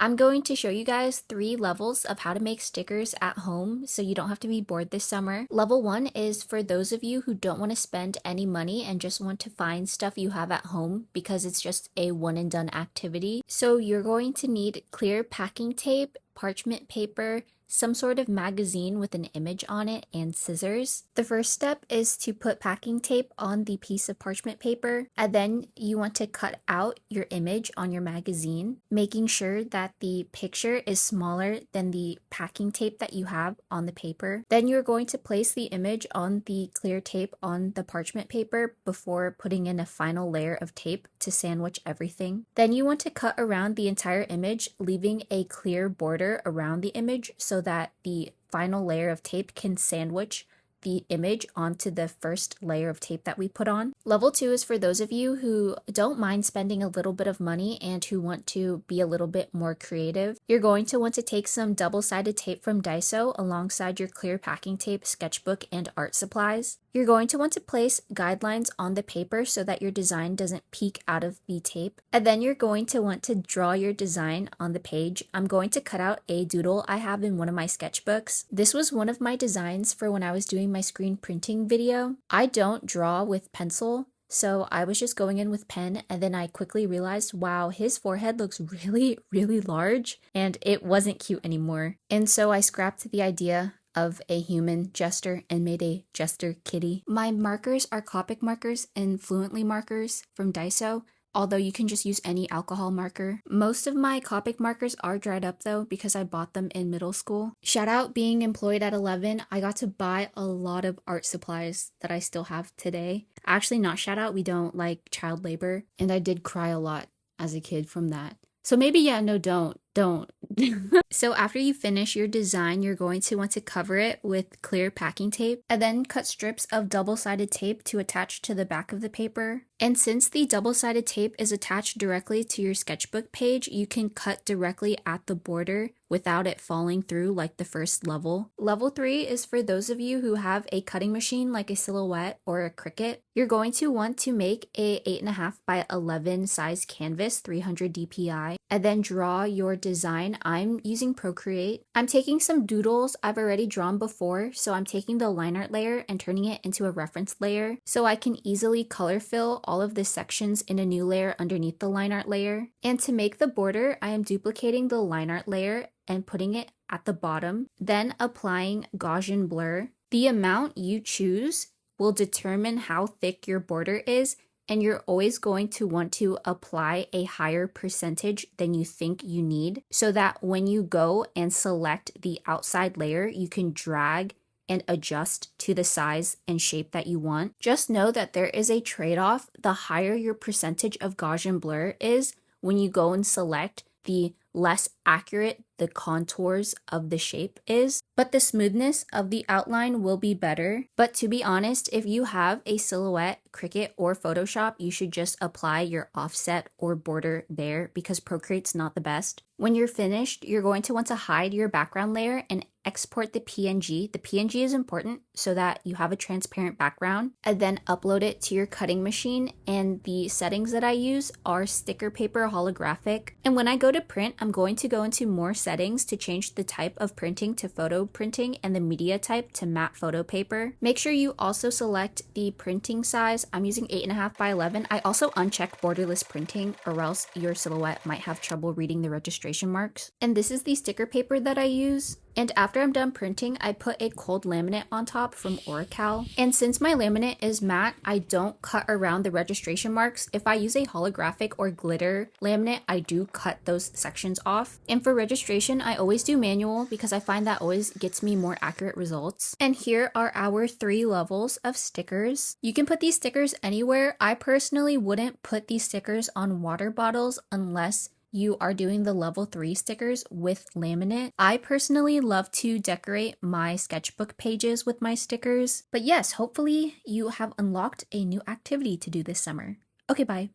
I'm going to show you guys 3 levels of how to make stickers at home so you don't have to be bored this summer. Level 1 is for those of you who don't want to spend any money and just want to find stuff you have at home because it's just a one and done activity. So you're going to need clear packing tape, parchment paper, some sort of magazine with an image on it, and scissors. The first step is to put packing tape on the piece of parchment paper, and then you want to cut out your image on your magazine, making sure that the picture is smaller than the packing tape that you have on the paper. Then you're going to place the image on the clear tape on the parchment paper before putting in a final layer of tape to sandwich everything. Then you want to cut around the entire image, leaving a clear border around the image so that the final layer of tape can sandwich the image onto the first layer of tape that we put on. Level 2 is for those of you who don't mind spending a little bit of money and who want to be a little bit more creative. You're going to want to take some double-sided tape from Daiso alongside your clear packing tape, sketchbook, and art supplies. You're going to want to place guidelines on the paper so that your design doesn't peek out of the tape. And then you're going to want to draw your design on the page. I'm going to cut out a doodle I have in one of my sketchbooks. This was one of my designs for when I was doing my screen printing video. I don't draw with pencil, so I was just going in with pen, and then I quickly realized, wow, his forehead looks really, really large, and it wasn't cute anymore. And so I scrapped the idea of a human jester and made a jester kitty. My markers are Copic markers and Fluently markers from Daiso, although you can just use any alcohol marker. Most of my Copic markers are dried up though because I bought them in middle school. Shout out being employed at 11, I got to buy a lot of art supplies that I still have today. Actually, not shout out, we don't like child labor, and I did cry a lot as a kid from that. So maybe, yeah, no, don't. So after you finish your design, you're going to want to cover it with clear packing tape and then cut strips of double-sided tape to attach to the back of the paper. And since the double-sided tape is attached directly to your sketchbook page, you can cut directly at the border without it falling through like the first level. Level 3 is for those of you who have a cutting machine like a Silhouette or a Cricut. You're going to want to make a 8.5 by 11 size canvas, 300 DPI, and then draw your design. I'm using Procreate. I'm taking some doodles I've already drawn before, so I'm taking the line art layer and turning it into a reference layer so I can easily color fill all of the sections in a new layer underneath the line art layer. And to make the border, I am duplicating the line art layer and putting it at the bottom, then applying Gaussian blur. The amount you choose will determine how thick your border is, and you're always going to want to apply a higher percentage than you think you need so that when you go and select the outside layer, you can drag and adjust to the size and shape that you want. Just know that there is a trade-off. The higher your percentage of Gaussian blur is, when you go and select, the less accurate the contours of the shape is, but the smoothness of the outline will be better. But to be honest, if you have a Silhouette, Cricut, or Photoshop, you should just apply your offset or border there because Procreate's not the best. When you're finished, you're going to want to hide your background layer and export the PNG. The PNG is important so that you have a transparent background, and then upload it to your cutting machine. And the settings that I use are sticker paper holographic. And when I go to print, I'm going to go into more settings to change the type of printing to photo printing and the media type to matte photo paper. Make sure you also select the printing size. I'm using 8.5 by 11. I also uncheck borderless printing, or else your Silhouette might have trouble reading the registration marks. And this is the sticker paper that I use. And after I'm done printing, I put a cold laminate on top from Oracal. And since my laminate is matte, I don't cut around the registration marks. If I use a holographic or glitter laminate, I do cut those sections off. And for registration, I always do manual because I find that always gets me more accurate results. And here are our 3 levels of stickers. You can put these stickers anywhere. I personally wouldn't put these stickers on water bottles unless you are doing the level 3 stickers with laminate. I personally love to decorate my sketchbook pages with my stickers. But yes, hopefully you have unlocked a new activity to do this summer. Okay, bye.